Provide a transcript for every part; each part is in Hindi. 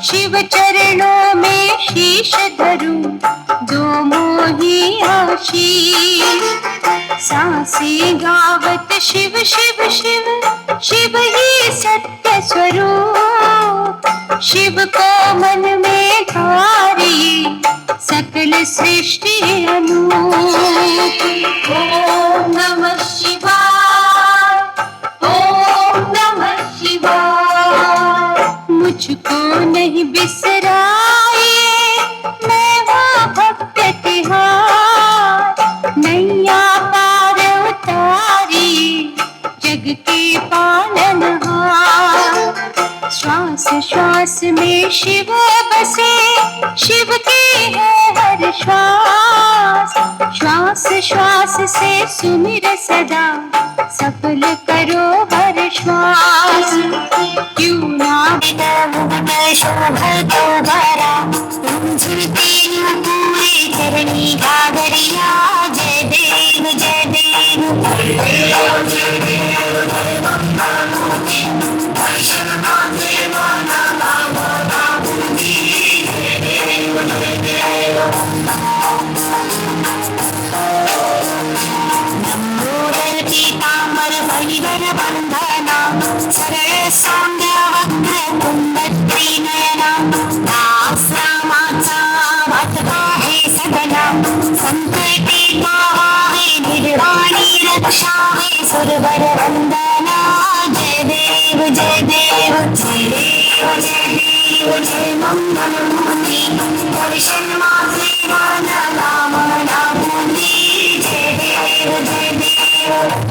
शिव चरणों में शीश धरूं, दो मोही आशीष। सांसें गावत शिव शिव शिव, शिव ही सत्य स्वरूप। शिव को मन में धारिए, सकल सृष्टि अनूप। ओम नमः शिवाय, ओम नमः शिवाय। मुझको नहीं बिसराए, मैं वो भक्त तिहार। नैया पार उतारी, जग के पालनहार। श्वास श्वास में शिव बसे, शिव के है हर श्वास। श्वास श्वास से सुमिर सदा, सफल करो हर श्वास। क्यों ना शोभा दोबारा, चरणी घाघरिया। जय देव जय देव, जय देव पीताम्बर परिवर बंधना, सरळ सौंदर्य वक्र कुंडत्री नयना। दास रामाचा वाटवा हे सगळा, संकटी पावावे निर्वाणी रक्षावे। सुरवर वंदना, जय देव जय देव, जय देव जय देव। जय मंगल मूर्ती, दर्शन मात्रे मान नाम नामुंदी। जय देव जय देव।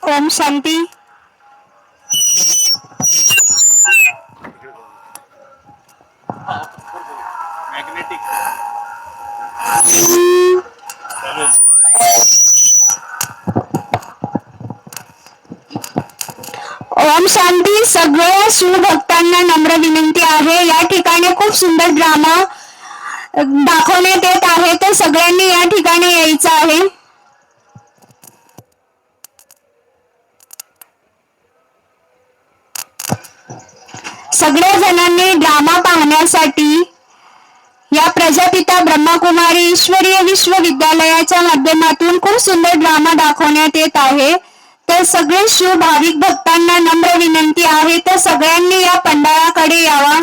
ओम शांती. ओम शांती. सगळ्या शिवभक्तांना नम्र विनंती आहे, या ठिकाणी खूप सुंदर ड्रामा दाखवण्यात येत आहे, तर सगळ्यांनी या ठिकाणी यायचं आहे. सगळ्या जणांनी ड्रामा पाहण्यासाठी या प्रजापिता ब्रह्मकुमारी ईश्वरीय विश्वविद्यालयाच्या माध्यमातून खूप सुंदर ड्रामा दाखवण्यात येत आहे, तर सगळे शिव भाविक भक्तांना नम्र विनंती आहे, तर सगळ्यांनी या पंडाळाकडे यावा.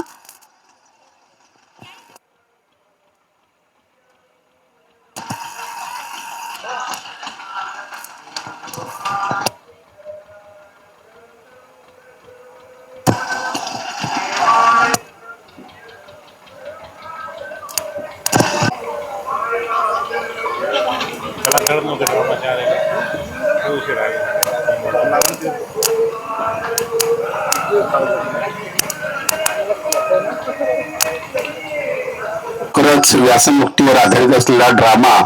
खरंच व्यसनमुक्तीवर आधारित असलेला ड्रामा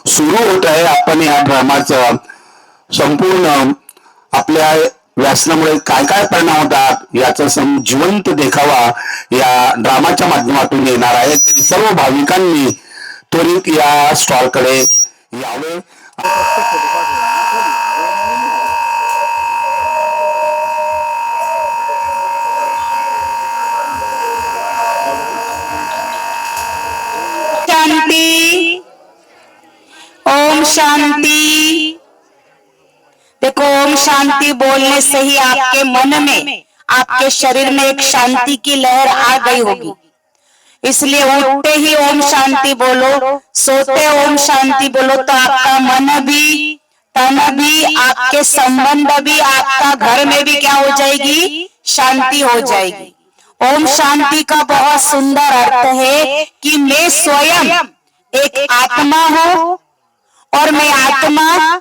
सुरू होत आहे. आपण या ड्रामाचं संपूर्ण आपल्या व्यसनामुळे काय काय परिणाम होतात याचा जिवंत देखावा या ड्रामाच्या माध्यमातून येणार आहे. सर्व भाविकांनी त्वरित या स्टॉलकडे यावे. शांति. ओम शांति. देखो, ओम शांति बोलने से ही आपके मन में, आपके शरीर में एक शांति की लहर आ गई होगी. इसलिए उठते ही ओम शांति बोलो, सोते ओम शांति बोलो, तो आपका मन भी, तन भी, आपके संबंध भी, आपका घर में भी क्या हो जाएगी, शांति हो जाएगी. ओम शांति का बहुत सुंदर अर्थ है कि मैं स्वयं एक आत्मा हूँ और मैं आत्मा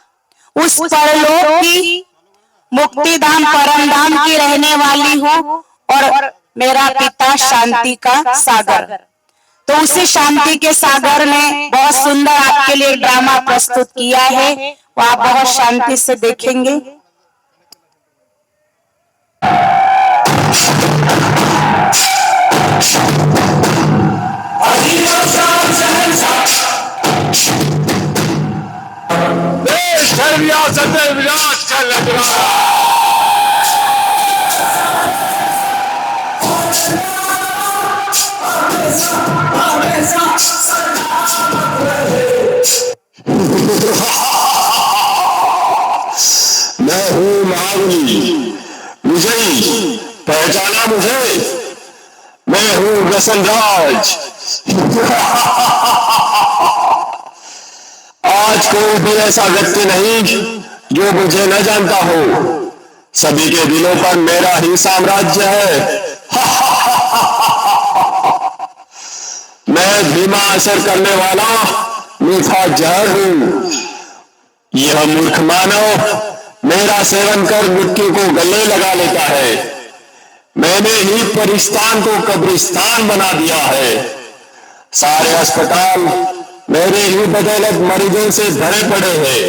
उस परलोक की मुक्तिधाम परम धाम की रहने वाली हूँ और मेरा पिता शांति का सागर. तो उसी शांति के सागर ने बहुत सुंदर आपके लिए ड्रामा प्रस्तुत किया है, वो आप बहुत शांति से देखेंगे. विराज कर लग रहा मैं हूँ महाबली विजयी, पहचाना मुझे? मैं हूँ व्यसनराज. आज कोई भी ऐसा व्यक्ति नहीं जो मुझे न जानता हो. सभी के दिलों पर मेरा ही साम्राज्य है. मैं धीमा असर करने वाला मीठा जहर हूं. यह मूर्ख मानव मेरा सेवन कर मृत्यु को गले लगा लेता है. मैंने ही परिस्तान को कब्रिस्तान बना दिया है. सारे अस्पताल मेरे ही बदौलत मरीजों से भरे पड़े हैं।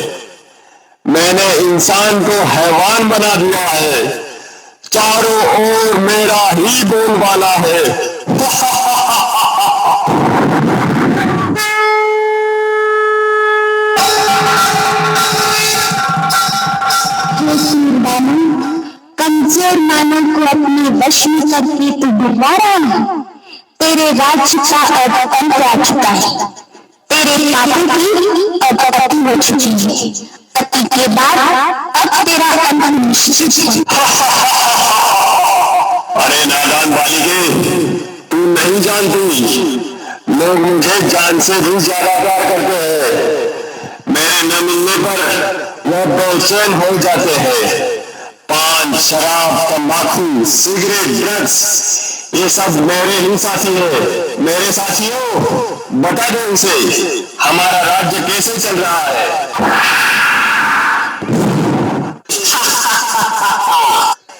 मैंने इंसान को हैवान बना दिया है। चारों ओर मेरा ही बोलबाला है। कमजोर मानव को अपने वश में करके तू दोबारा तेरे राज्य का अब अंत आ चुका है। तेरे पापों की अब अति हो चुकी है। अति के बाद अब तेरा अंत निश्चित है। अरे नादान बालिके, तू नहीं जानती, लोग मुझे जान से भी ज्यादा प्यार करते हैं। मेरे न मिलने पर वह बेचैन हो जाते हैं। पान, शराब, तंबाकू, सिगरेट, ड्रग्स, ये सब मेरे ही साथी है। मेरे साथियों, बता दो इसे, हमारा राज्य कैसे चल रहा है।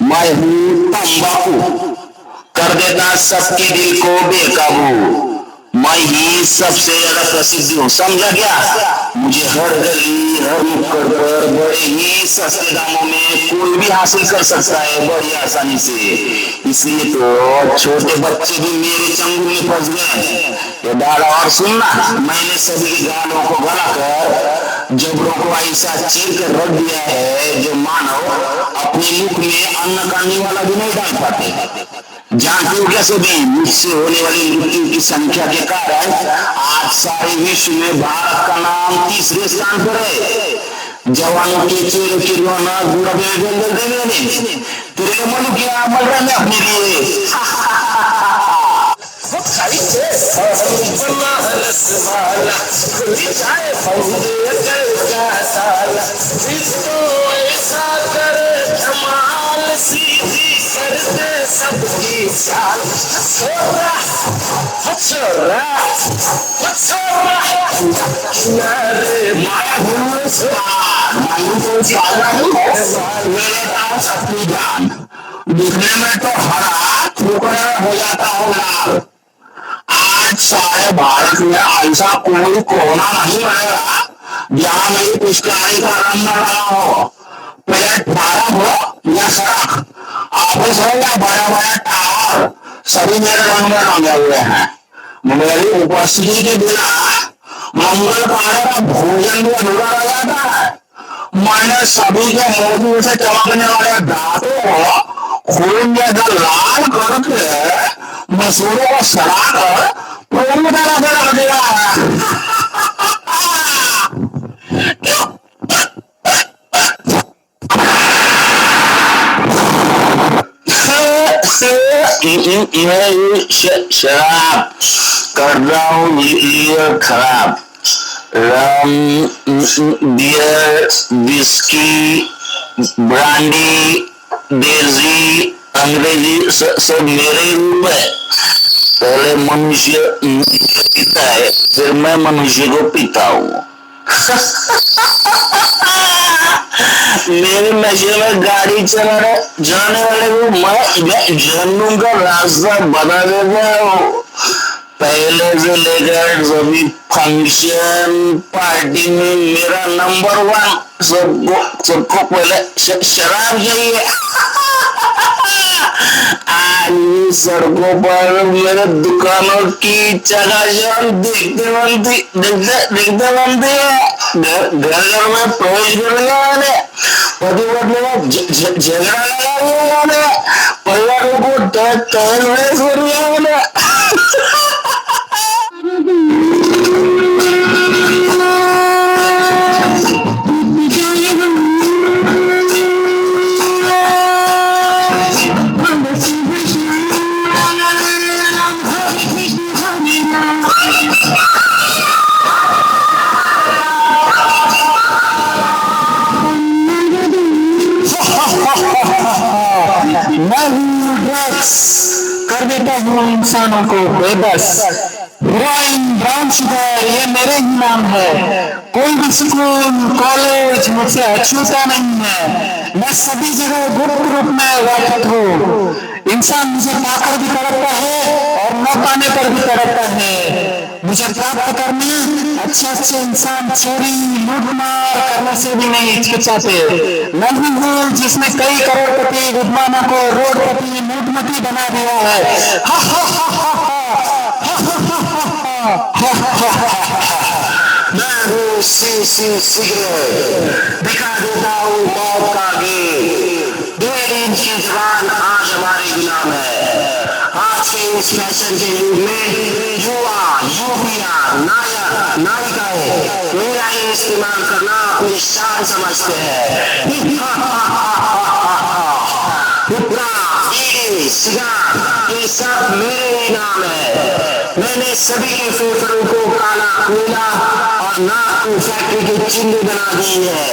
मैं हूँ तंबाकू, कर देता सबके दिल को बेकाबू। मैं ही सबसे ज्यादा प्रसिद्ध हूँ, समझा क्या? मुझे हर गली हर नुक्कड़ पर बड़े ही सस्ते दामों में कोई भी हासिल कर सकता है, बड़ी आसानी से। इसलिए तो छोटे बच्चे भी मेरे चंगुल में फंस गए। ये दादा और सुनना, मैंने सभी गालों को गलाकर जबड़ों को ऐसा चीर कर रख दिया है जो मानव अपने मुख में अन्न खाने वाला भी नहीं डाल पाते। जानते हो क्या सभी, मुझसे होने वाली मृत्यु की संख्या के कारण आज सारे विश्व में भारत का नाम तीसरे स्थान पर है। जवानों के चेहरे की रौनक बुढ़ापे में बदल देने तेरे मन क्या अमल रहा है अपने लिए। सबकी चाल सबकी जान दिखने में तो हरा टुकड़ा हो जाता होगा। आज सारे भारत में ऐसा कोई कोना नहीं रहेगा जहाँ मेरी पिचकारी का रंग न लगा हो। प्लेटफार्म हो या सड़क, ऑफिस हो या बड़ा बड़ा टावर, सभी मेरे रंग में रंगे हुए हैं। मेरी उपस्थिति के बिना मंगल कार्य का भोजन भी अधूरा रह जाता है। मैंने सभी के मुंह से चमकने वाले दांतों को खून जैसा लाल करके मसूरों को सड़ाकर पूरी तरह से रख दिया है। शराब कर रहा हूँ ये खराब। रम, बियर, विस्की, ब्रांडी, देसी, अंग्रेजी सब मेरे रूप है। पहले मनुष्य पीता है, फिर मैं मनुष्य को पीता हूँ। मेरे नशे में गाड़ी जाने वाले को मैं जहन्नुम का रास्ता बता देता हूँ। पहले से लेकर सभी फंक्शन पार्टी में मेरा नंबर 1। सबको पहले शराब चाहिए। आज सड़कों पर मेरे दुकानों की चकाचौंध देखते बनती है। घर में प्रवेश कर लिया मैंने, पति पत्नी में झगड़ा लगा लिया मैंने, परिवार को टहल कर लिया मैंने। कर देता हूँ इंसानों को बेबस। हीरोइन, ब्राउन शुगर, ये मेरे ही नाम है। कोई भी स्कूल कॉलेज मुझसे अछूता नहीं है। मैं सभी जगह गुप्त रूप में व्यापक हूँ। इंसान मुझे पाकर भी तड़पता है और न पाने पर भी तड़पता है। मुझे प्राप्त करना अच्छे इंसान चोरी लूटमार करने से भी नहीं हिचकिचाते। मैं ही हूँ जिसने कई करोड़पति विद्वानों को रोडपति लूटमती बना दिया है। हा हा हा मैं हूँ सिगरेट, दिखा देता हूँ मौत का गेट। 1.5 इंच की जबान आज हमारे गुलाम है। आज के इस फैशन के युग में युवा युविया नायक नायिकाएं मेरा ही इस्तेमाल करना अपनी शान समझते हैं। हुक्का, बीड़ी, सिगार ये सब मेरे ही नाम है। मैंने सभी के फेफड़ों को काला कोयला और नाक को फैक्ट्री के चिन्ह बना दी है।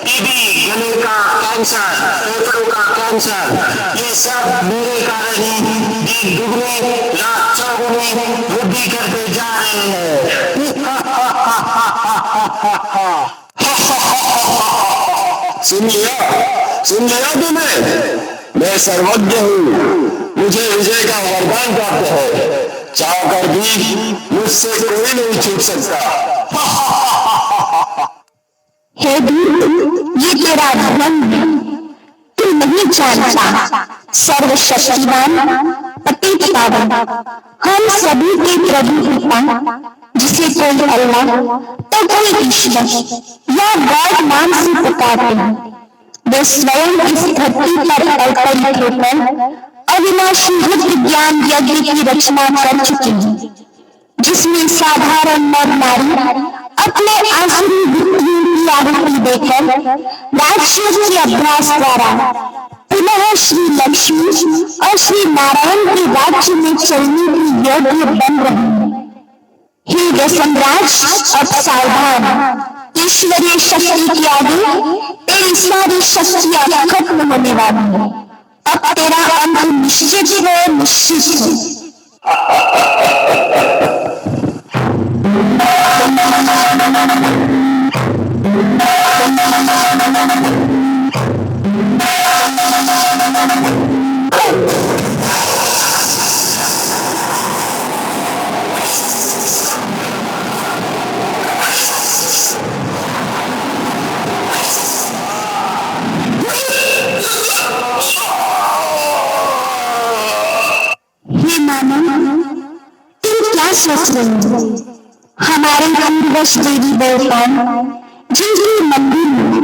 टीबी, गले का कैंसर, फेफड़ों का कैंसर ये सब मेरे कारण ही दिन दुगनी रात चौगुनी वृद्धि करते जा रहे हैं। सुन लिया तुम्हें? मैं सर्वज्ञ हूँ, मुझे विजय का वरदान प्राप्त है। चाह कर भी मुझसे कोई नहीं छूट सकता। हे दूत, ये तेरा धर्म है। तू नहीं जानता सर्वशक्तिमान पतित पावन हम सभी के प्रभु पिता जिसे कोई अल्लाह तो कोई ईश्वर या गॉड नाम से पुकारते हैं। वे स्वयं इस धरती पर अवतरित होकर अविनाशी रुद्र ज्ञान यज्ञ की रचना कर चुके हैं, जिसमें साधारण नर नारी अपने आसुरी वृत्तियों की आहुति देकर राज्यों के अभ्यास द्वारा पुनः श्री लक्ष्मी और श्री नारायण के राज्य में चलने की योग्य बन रहे हैं। हे व्यसनराज, अब सावधान, ईश्वरीय शक्ति के आगे तेरी सारी शक्तियां खत्म होने वाली है। अब तेरा अंत निश्चित है, निश्चित है। सोच रही हूँ हमारे पूर्वज देवी देवताओं जिनके मंदिर में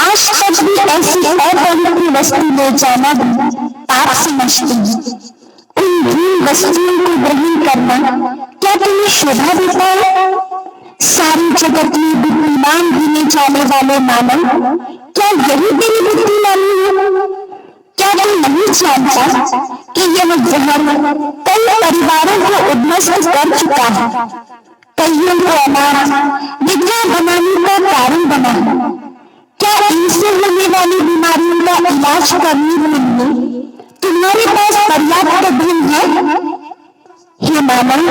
आज तक भी ऐसी अपवित्र वस्तु ले जाना भी पाप समझते हैं। उन भूल वस्तुओं को ग्रहण करना क्या तुम्हें शोभा देता है? सारी जगत में बुद्धिमान गिने जाने वाले मानव क्या यही तेरी बुद्धिमानी है? क्या तुम नहीं जानता कि यह जहर कई परिवारों को उद्ध्वस्त कर चुका है, कईयों को अनाथ विधवा बनाने का कारण बना है? क्या इनसे होने वाली बीमारियों का इलाज करने के लिए तुम्हारे पास पर्याप्त धन है? हे मानव,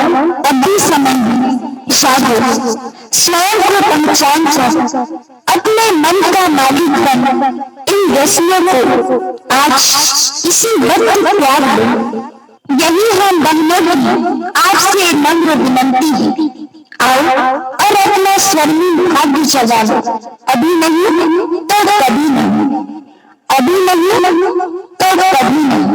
अभी समय है, जागो, स्वयं को पहचान कर अपने मन का मालिक बन इन व्यसनों को आज इसी वक्त त्याग दो। यही हम बहनों की आज से नम्र विनती है। आओ और अपना स्वर्णिम भाग्य सजा लो। अभी नहीं तो कभी नहीं, अभी नहीं तो कभी नहीं।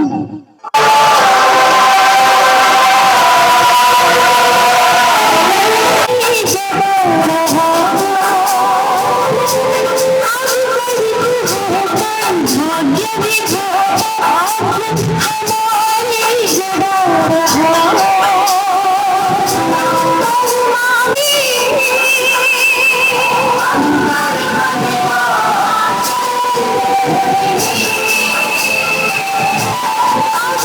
आज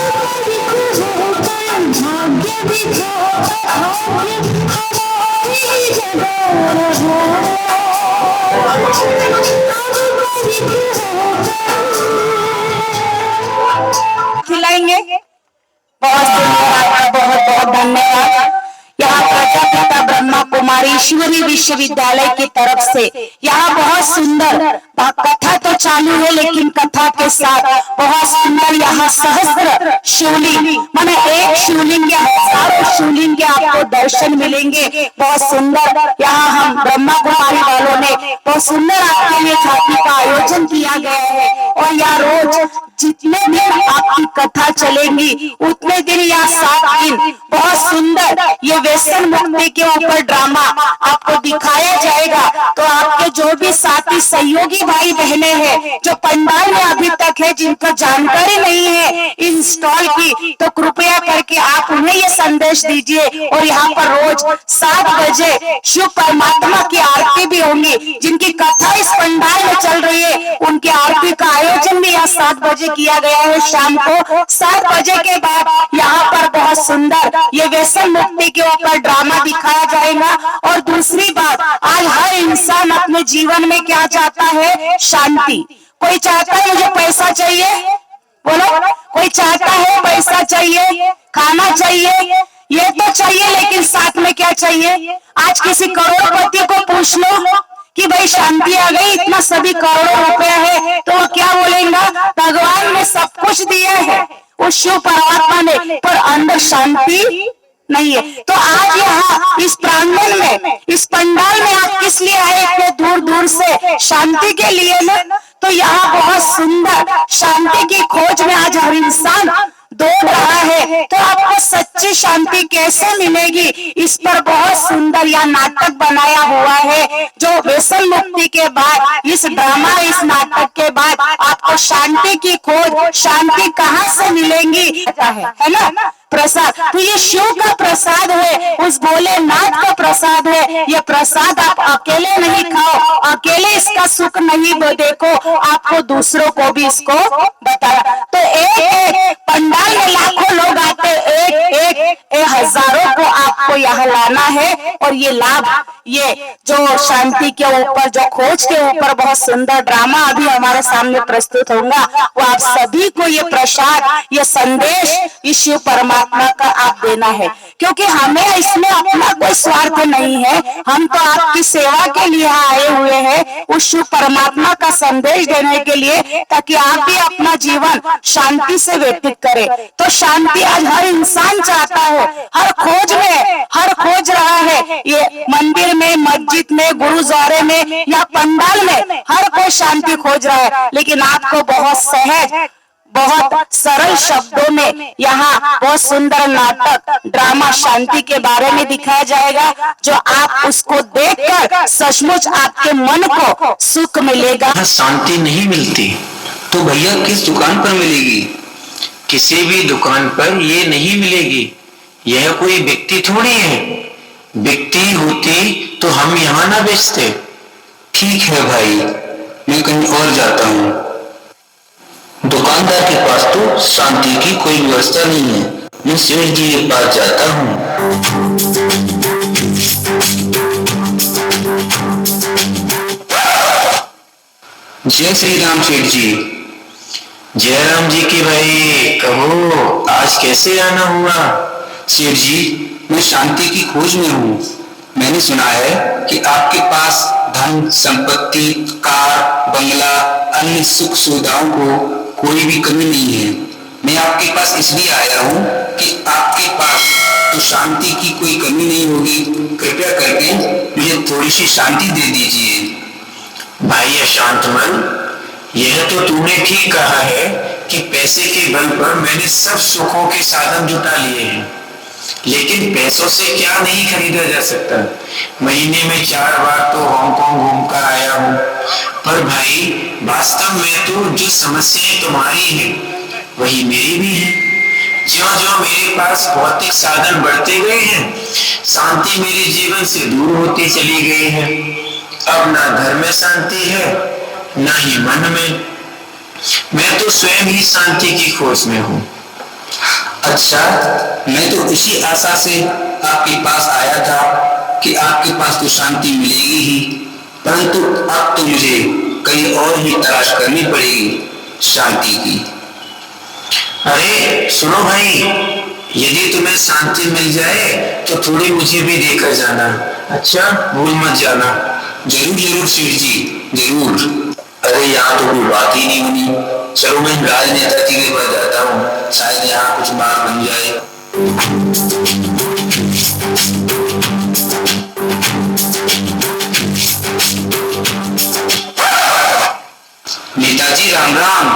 हमारे ईश्वरीय विश्वविद्यालय की तरफ से। यहाँ बहुत सुंदर कथा तो चालू है, लेकिन कथा के साथ बहुत सुंदर यहाँ सहस्त्र शिवलिंग, माने एक शिवलिंग या हजारों शिवलिंग के आपको दर्शन मिलेंगे। बहुत सुंदर यहाँ हम ब्रह्मा कुमारी वालों ने बहुत सुंदर आपके लिए झांकी का आयोजन किया गया है। और यहाँ रोज जितने दिन आपकी कथा चलेंगी उतने दिन या 7 दिन बहुत सुंदर ये व्यसन मुक्ति के ऊपर ड्रामा आपको दिखाया जाएगा। तो आपके जो भी साथी सहयोगी भाई बहने हैं जो पंडाल में अभी तक है, जिनको जानकारी नहीं है इन स्टॉल की, तो कृपया करके आप उन्हें ये संदेश दीजिए। और यहाँ पर रोज 7 बजे शिव परमात्मा की आरती भी होंगी। जिनकी कथा इस पंडाल में चल रही है उनकी आरती का आयोजन भी यहाँ 7 बजे किया गया है। शाम को 7 बजे के बाद यहाँ पर बहुत सुंदर ये व्यसन मुक्ति के ऊपर ड्रामा दिखाया जाएगा। और दूसरी बात, आज हर इंसान अपने जीवन में क्या चाहता है? शांति। कोई चाहता है मुझे पैसा चाहिए, बोलो। कोई चाहता है पैसा चाहिए, खाना चाहिए, ये तो चाहिए, लेकिन साथ में क्या चाहिए? आज किसी करोड़पति को पूछ लो कि भाई शांति आ गई, इतना सभी करोड़ों रुपया है, तो वो क्या बोलेगा? भगवान ने सब कुछ दिया है, उस शिव परमात्मा ने, पर अंदर शांति नहीं है। तो आज यहाँ इस प्रांगण में, इस पंडाल में आप किस लिए आए? इतने दूर दूर से शांति के लिए ना। तो यहाँ बहुत सुंदर शांति की खोज में आज हर इंसान दौड़ रहा है। तो आपको सच्ची शांति कैसे मिलेगी, इस पर बहुत सुंदर यह नाटक बनाया हुआ है। जो व्यसन मुक्ति के बाद इस ड्रामा, इस नाटक के बाद आपको शांति की खोज, शांति कहाँ से मिलेगी है ना? प्रसाद। तो ये शिव का प्रसाद है, उस भोलेनाथ का प्रसाद है। ये प्रसाद आप अकेले नहीं खाओ, अकेले इसका सुख नहीं देखो, आपको दूसरों को भी इसको बताया। तो एक पंडाल में लाखों लोग आते, एक हजारों को आपको यहाँ लाना है। और ये लाभ, ये जो शांति के ऊपर, जो खोज के ऊपर बहुत सुंदर ड्रामा अभी हमारे सामने प्रस्तुत होगा, वो आप सभी को ये प्रसाद, ये संदेश इस शिव परमात्मा का आप देना है। क्योंकि हमें इसमें अपना कोई स्वार्थ नहीं है, हम तो आपकी सेवा के लिए आए हुए हैं, उस शिव परमात्मा का संदेश देने के लिए, ताकि आप भी अपना जीवन शांति से व्यतीत करें। तो शांति आज हर इंसान चाहता है, हर खोज रहा है। ये मंदिर में, मस्जिद में, गुरुद्वारे में या पंडाल में हर कोई शांति खोज रहा है। लेकिन आपको बहुत सहज, बहुत सरल शब्दों में यहाँ बहुत सुंदर नाटक, ड्रामा शांति के बारे में दिखाया जाएगा, जो आप उसको देखकर सचमुच आपके मन को सुख मिलेगा। शांति नहीं मिलती तो भैया किस दुकान पर मिलेगी? किसी भी दुकान पर ये नहीं मिलेगी। यह कोई व्यक्ति थोड़ी है, व्यक्ति होती तो हम यहाँ ना बेचते। ठीक है भाई, मैं कहीं और जाता हूँ। दुकानदार के पास तो शांति की कोई व्यवस्था नहीं है, मैं सेठ जी के पास जाता हूँ। जय श्री राम सेठ जी। जय राम जी की भाई, कहो आज कैसे आना हुआ? सेठ जी, मैं शांति की खोज में हूँ। मैंने सुना है कि आपके पास धन संपत्ति, कार, बंगला, अन्य सुख सुविधाओं को कोई भी कमी नहीं है। मैं आपके पास इसलिए आया हूँ कि आपके पास तो शांति की कोई कमी नहीं होगी। कृपया करके मुझे थोड़ी सी शांति दे दीजिए। भाई अशांत मन, यह तो तूने ठीक कहा है कि पैसे के बल पर मैंने सब सुखों के साधन जुटा लिए हैं, लेकिन पैसों से क्या नहीं खरीदा जा सकता। महीने में 4 बार तो हांगकांग घूमकर आया हूँ। पर भाई वास्तव में तो जो समस्याएं तुम्हारी हैं वही मेरी भी है। ज्यों-ज्यों मेरे पास भौतिक साधन बढ़ते गए हैं, शांति मेरे जीवन से दूर होती चली गई है। अब ना घर में शांति है, ना ही मन में। मैं तो स्वयं ही शांति की खोज में हूँ। अच्छा, मैं तो इसी आशा से आपके पास आया था कि आपके पास तो शांति मिलेगी ही, परंतु अब तो मुझे कहीं और ही तलाश करनी पड़ेगी शांति की। अरे सुनो भाई, यदि तुम्हें शांति मिल जाए तो थोड़ी मुझे भी देकर जाना। अच्छा, भूल मत जाना। जरूर जरूर शिव जी, जरूर। अरे यहाँ तो कोई बात ही नहीं बनी। चलो मैं राजनेता जी के पास जाता हूँ, शायद यहाँ कुछ बात बन जाए। नेताजी राम राम।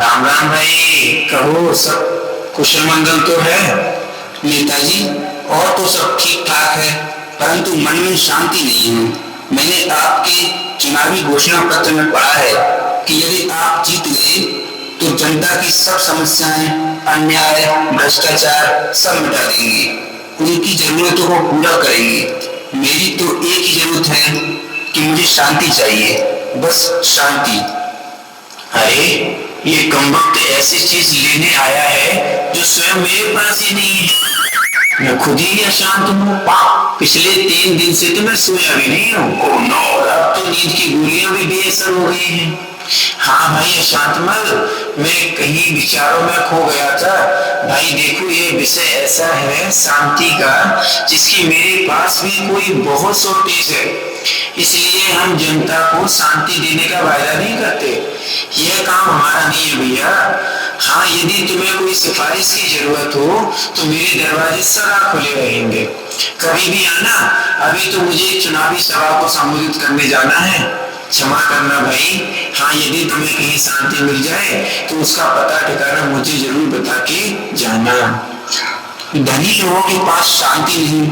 राम राम भाई, कहो सब कुशल मंगल तो है? नेताजी और तो सब ठीक ठाक है, परंतु मन में शांति नहीं है। मैंने आपके चुनावी घोषणा पत्र में पढ़ा है कि यदि आप जीत गए तो जनता की सब समस्याएं, अन्याय, भ्रष्टाचार सब मिटा देंगे, उनकी जरूरतों को पूरा करेंगे। मेरी तो एक ही जरूरत है कि मुझे शांति चाहिए, बस शांति। अरे ये कमबख्त ऐसी चीज लेने आया है जो स्वयं मेरे पास ही नहीं है। मैं खुद ही अशांत हूँ। पिछले 3 दिन से तो मैं सोया भी नहीं हूँ। ओह नो, अब तो नींद की गोलियां भी बेअसर हो गई हैं। हाँ भाई अशांतमल, मैं कहीं विचारों में खो गया था। भाई देखो, ये विषय ऐसा है शांति का जिसकी मेरे पास भी कोई बहुत शॉर्टेज है। इसलिए हम जनता को शांति देने का वायदा नहीं करते। यह काम हमारा नहीं है भैया। हाँ, यदि तुम्हें कोई सिफारिश की जरूरत हो तो मेरे दरवाजे सदा खुले रहेंगे, कभी भी आना। अभी तो मुझे चुनावी सभा को संबोधित करने जाना है। क्षमा करना भाई। हाँ, यदि तुम्हें कहीं शांति मिल जाए तो उसका पता ठिकाना मुझे जरूर बता के जाना। धनी लोगों के पास शांति नहीं,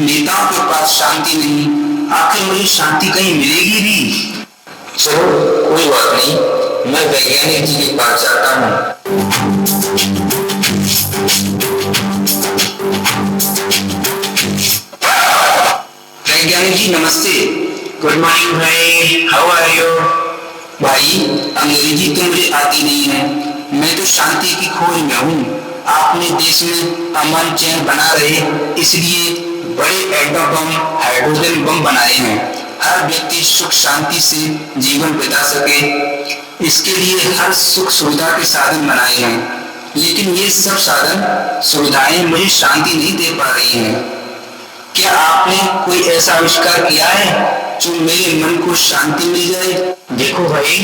नेताओं के पास शांति नहीं, आखिर मुझे शांति कहीं मिलेगी भी? चलो कोई बात नहीं, मैं वैज्ञानिक जी के पास जाता हूँ। वैज्ञानिक जी नमस्ते। गुड मॉर्निंग भाई, हाउ आर यू? भाई अंग्रेजी तो मुझे आती नहीं है, मैं तो शांति की खोज में हूँ। आपने देश में अमन चैन बना रहे, इसलिए बड़े एटम बम, हाइड्रोजन बम बनाए हैं। हर व्यक्ति सुख शांति से जीवन बिता सके, इसके लिए हर सुख सुविधा के साधन बनाए हैं। लेकिन ये सब साधन सुविधाएं मुझे शांति नहीं दे पा रही हैं। क्या आपने कोई ऐसा आविष्कार किया है जो मेरे मन को शांति मिल जाए? देखो भाई,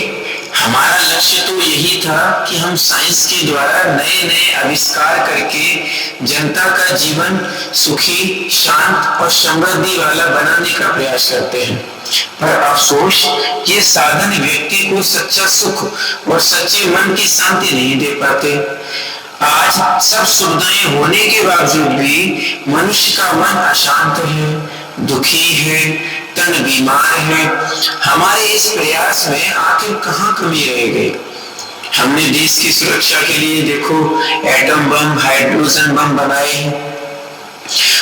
हमारा लक्ष्य तो यही था कि हम साइंस के द्वारा नए नए आविष्कार करके जनता का जीवन सुखी, शांत और समृद्धि वाला बनाने का प्रयास करते हैं। पर अफसोस, ये साधन व्यक्ति को सच्चा सुख और सच्चे मन की शांति नहीं दे पाते। आज सब सुविधाएं होने के बावजूद भी मनुष्य का मन अशांत है, दुखी है, तन बीमार है। हमारे इस प्रयास में आखिर कहाँ कमी रह गई? हमने देश की सुरक्षा के लिए देखो एटम बम, हाइड्रोजन बम बनाए हैं,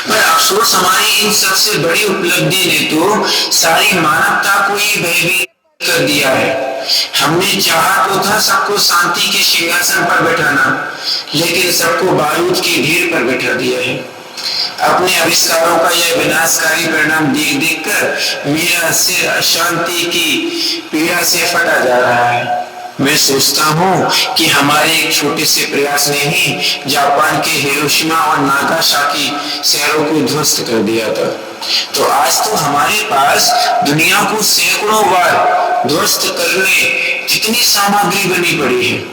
पर अफसोस हमारी इन सबसे बड़ी उपलब्धि ने तो सारी मानवता को ही भयभीत कर दिया है। हमने चाहा तो था सबको शांति के सिंहासन पर बैठाना, लेकिन सबको बारूद की ढेर पर बैठा दिया है। अपने आविष्कारों का यह विनाशकारी परिणाम देख देख कर मेरा सिर अशांति की पीड़ा से फटा जा रहा है। मैं सोचता हूँ कि हमारे एक छोटे से प्रयास ने ही जापान के हिरोशिमा और नागासाकी शहरों को ध्वस्त कर दिया था। तो आज तो हमारे पास दुनिया को सैकड़ों बार ध्वस्त करने जितनी सामग्री बनी पड़ी है।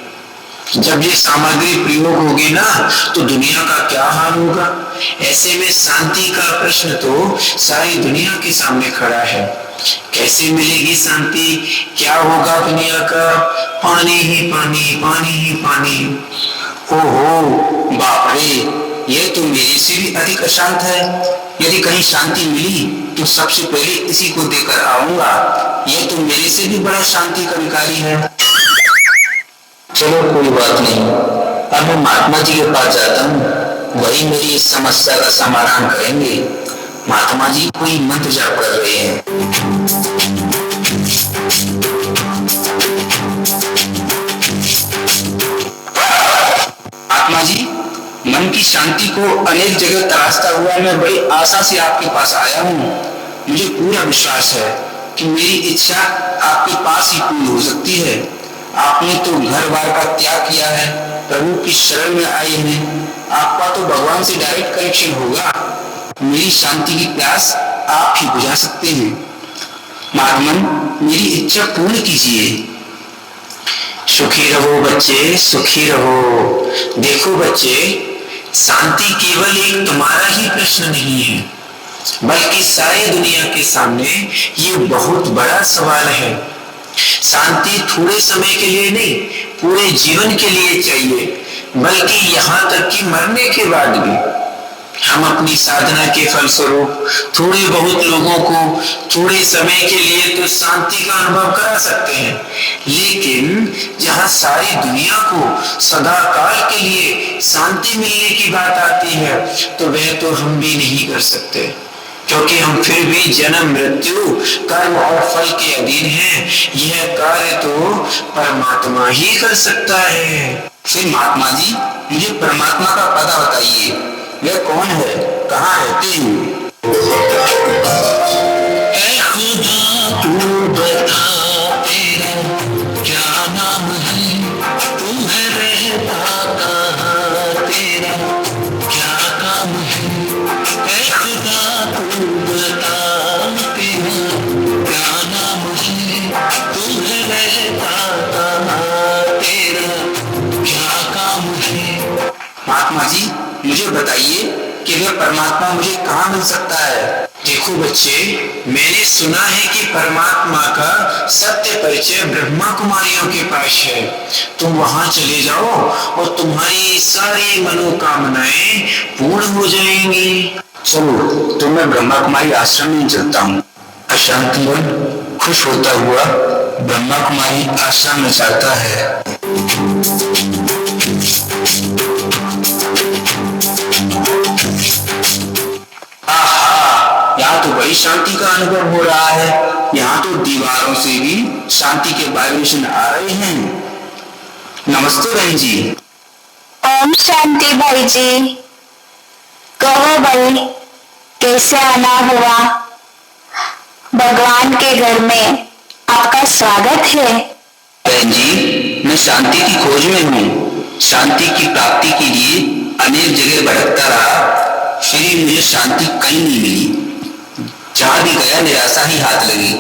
जब ये सामग्री प्रयोग होगी ना तो दुनिया का क्या हाल होगा? ऐसे में शांति का प्रश्न तो सारी दुनिया के सामने खड़ा है। कैसे मिलेगी शांति? क्या होगा दुनिया का? पानी ही पानी, पानी ही पानी। ओहो बाप रे, ये तो मेरे से भी अधिक अशांत है। यदि कहीं शांति मिली तो सबसे पहले इसी को देकर आऊंगा। ये तो मेरे से भी बड़ा शांति का भिखारी है। चलो कोई बात नहीं, अब मैं महात्मा जी के पास जाता हूँ, वही मेरी इस समस्या का समाधान करेंगे। महात्मा जी कोई मंत्र जाप कर रहे हैं। महात्मा जी, मन की शांति को अनेक जगह तलाशता हुआ मैं बड़ी आशा से आपके पास आया हूँ। मुझे पूरा विश्वास है कि मेरी इच्छा आपके पास ही पूरी हो सकती है। आपने तो घर बार का त्याग किया है, प्रभु की शरण में आए हैं, आपका तो भगवान से डायरेक्ट कनेक्शन होगा। मेरी शांति की प्यास आप ही बुझा सकते हैं। महात्मन, मेरी इच्छा पूर्ण कीजिए। सुखी रहो बच्चे, सुखी रहो। देखो बच्चे, शांति केवल एक तुम्हारा ही प्रश्न नहीं है, बल्कि सारी दुनिया के सामने ये बहुत बड़ा सवाल है। शांति थोड़े समय के लिए नहीं, पूरे जीवन के लिए चाहिए, बल्कि यहाँ तक कि मरने के बाद भी। हम अपनी साधना के फलस्वरूप थोड़े बहुत लोगों को थोड़े समय के लिए तो शांति का अनुभव करा सकते हैं, लेकिन जहाँ सारी दुनिया को सदा काल के लिए शांति मिलने की बात आती है, तो वह तो हम भी नहीं कर सकते, क्योंकि हम फिर भी जन्म मृत्यु कर्म और फल के अधीन हैं। यह कार्य तो परमात्मा ही कर सकता है। फिर महात्मा जी, मुझे परमात्मा का पता बताइए, वह कौन है, कहाँ रहते हैं? ऐ खुदा तू बता, तेरा क्या नाम है, तू है रहता कहाँ, तेरा क्या काम है। ऐ खुदा तू बता, तेरा क्या नाम है, तू है रहता कहाँ, तेरा क्या काम है। महात्मा जी, मुझे बताइए कि वह परमात्मा मुझे कहाँ मिल सकता है? देखो बच्चे, मैंने सुना है कि परमात्मा का सत्य परिचय ब्रह्मा कुमारियों के पास है। तुम वहां चले जाओ और तुम्हारी सारी मनोकामनाएं पूर्ण हो जाएंगी। चलो, तो मैं ब्रह्मा कुमारी आश्रम में चलता हूँ। अशांत मन खुश होता हुआ ब्रह्मा कुमारी आश्रम में जाता है। यहाँ तो बड़ी शांति का अनुभव हो रहा है। यहाँ तो दीवारों से भी शांति के वाइब्रेशन आ रहे हैं। नमस्ते बहन जी। ओम शांति भाई जी। कहो भाई, कैसे आना हुआ? भगवान के घर में आपका स्वागत है। बहन जी, मैं शांति की खोज में हूँ। शांति की प्राप्ति के लिए अनेक जगह भटकता रहा, फिर मुझे शांति कहीं नहीं मिली। जहाँ भी गया निराशा ही हाथ लगी।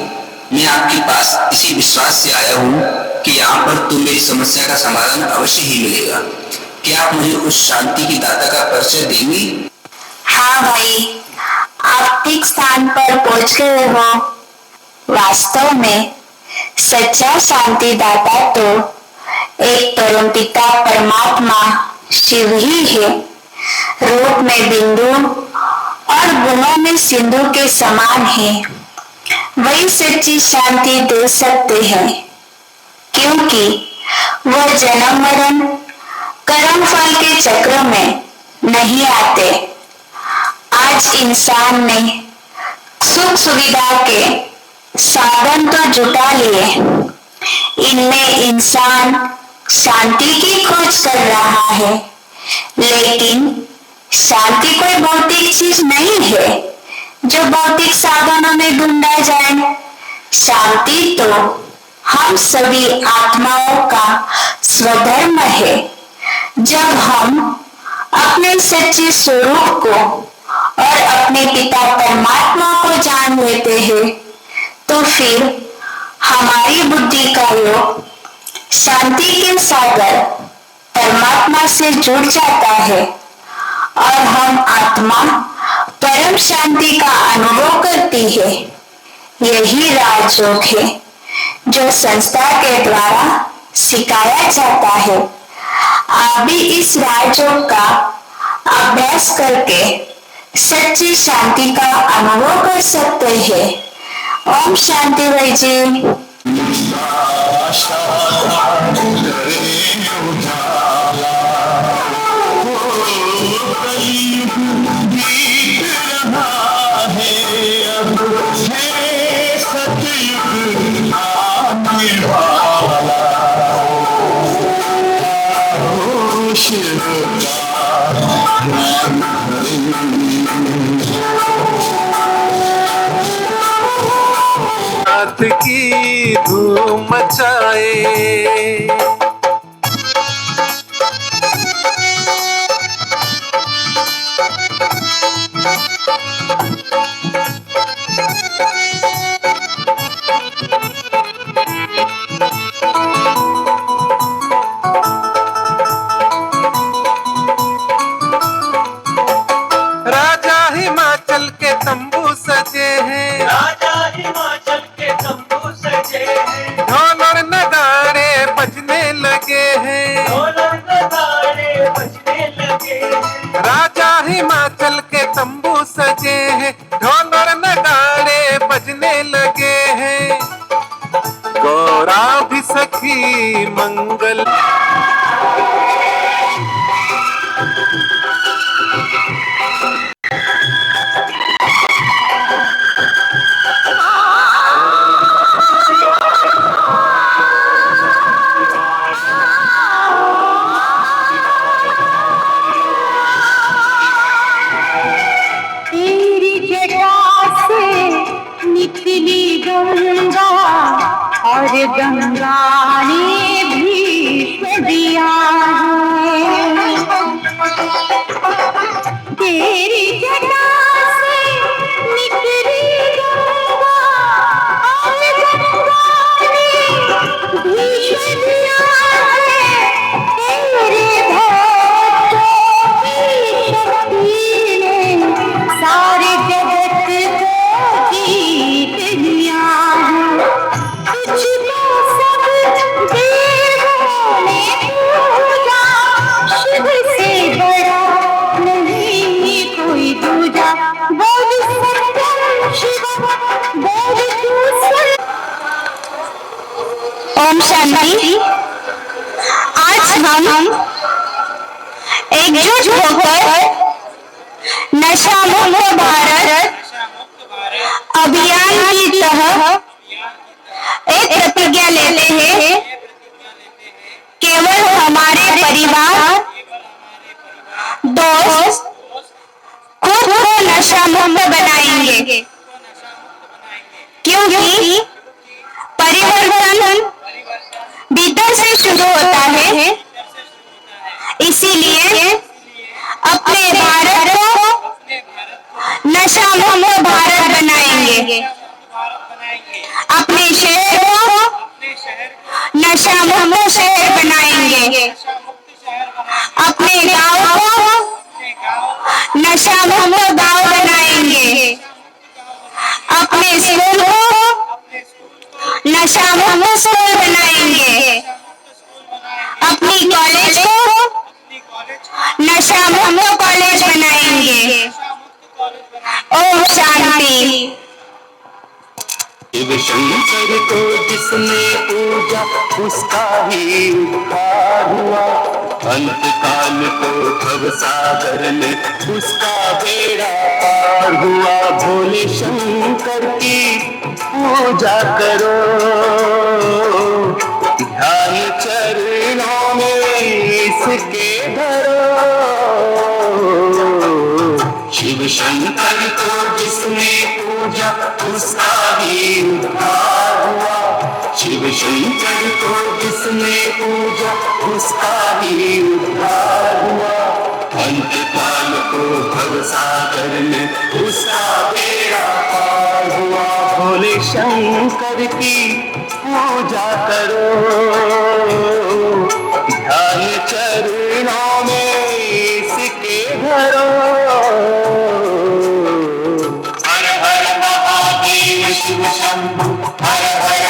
मैं आपके पास इसी विश्वास से आया हूँ कि यहाँ पर तुम मेरी समस्या का समाधान अवश्य ही मिलेगा। क्या आप मुझे उस शांति की दाता का परिचय देंगी? हाँ भाई, आप ठीक स्थान पर पहुंच गए हो। वास्तव में सच्चा शांति दाता तो एक परमपिता परमात्मा शिव ही है। रूप में बिंदु और गुणों में सिंधु के समान है। वही सच्ची शांति दे सकते हैं, क्योंकि वह जन्म मरण कर्म फल के चक्र में नहीं आते। आज इंसान ने सुख सुविधा के साधन तो जुटा लिए, इनमें इंसान शांति की खोज कर रहा है, लेकिन शांति कोई भौतिक चीज नहीं है जो भौतिक साधनों में ढूंढा जाए। शांति तो हम सभी आत्माओं का स्वधर्म है। जब हम अपने सच्चे स्वरूप को और अपने पिता परमात्मा को जान लेते हैं, तो फिर हमारी बुद्धि का योग शांति के सागर परमात्मा से जुड़ जाता है और हम आत्मा परम शांति का अनुभव करती है। यही राजयोग है जो संस्था के द्वारा सिखाया जाता है। आप भी इस राजयोग का अभ्यास करके सच्ची शांति का अनुभव कर सकते हैं। ओम शांति भाई जी। रात की धूम मचाए, राजा हिमाचल के तंबू सजे हैं, राजा हिमाचल के तंबू सजे हैं, ढोल और नगाड़े बजने लगे हैं। ढोल और नगाड़े बजने लगे हैं। राजा हिमाचल के तंबू सजे हैं, ढोल और नगाड़े बजने लगे हैं। गौरा भी सखी मंगल तेरी जटा से निकली गंगा और गंगा ने भी दिया है। तेरी जटा से निकली गंगा और गंगा ने भी दिया है। तेरे भक्तों की शक्ति ने सारे जगत को जीत लिया है। तुझको सब देवों ने पूजा, शिव से बड़ा नहीं कोई दूजा। बोल सत्यम शिव, बोल तू सत्य। ओम शांति। आज हम एकजुट होकर नशा मुक्त भारत अभियान की तहत एक प्रतिज्ञा लेते हैं। केवल हमारे परिवार, दोस्त खुद को नशा मुक्त बनाएंगे, क्योंकि परिवर्तन भीतर से शुरू होता है। इसीलिए अपने भारत को नशा मुक्त भारत बनाएंगे। अपने शहर को नशा मुक्त शहर बनाएंगे। अपने गांव को नशा मुक्त गांव बनाएंगे। अपने स्कूल को नशा मुक्त स्कूल बनाएंगे। अपनी कॉलेज को नशा मुक्त कॉलेज बनाएंगे। ओम शांति। शिव शंकर को जिसने पूजा उसका ही उद्धार हुआ। अंत काल को भव सागर में उसका बेड़ा पार हुआ। भोले शंकर की पूजा करो, ध्यान चरणों में इसके धरो। शिव शंकर को जिसने पूजा उसका ही उद्धार हुआ। शिव शंकर को जिसने पूजा उसका ही उद्धार हुआ। अंत काल को भव सागर में उसका बेड़ा पार हुआ। भोले शंकर की पूजा करो, ध्यान चरणों में इसके धरो। हर हर महादेव शिव शंभु, हर हर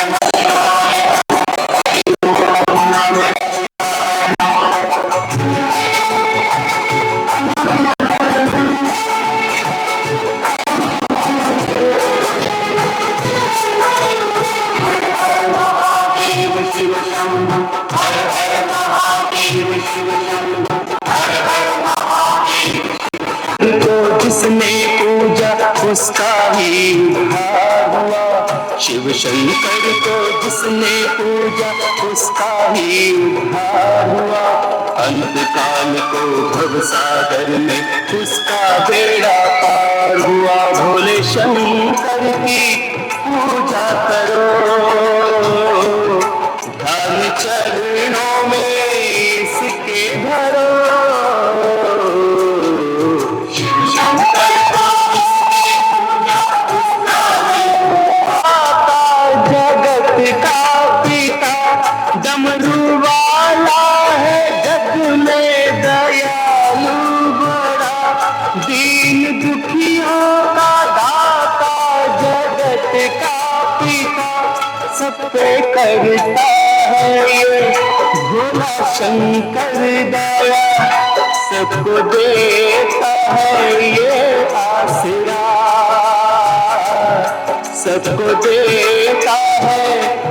जिसने पूजा उसका ही उद्धार हुआ। शिव शंकर को जिसने पूजा उसका ही उद्धार हुआ। अंत काल को भव सागर में उसका बेड़ा पार हुआ। भोले शंकर की पूजा करो, ध्यान चरणों में इसके धरो। शिव शंकर पे करता है ये भोला शंकर दया, सबको देता है ये आसरा, सबको देता है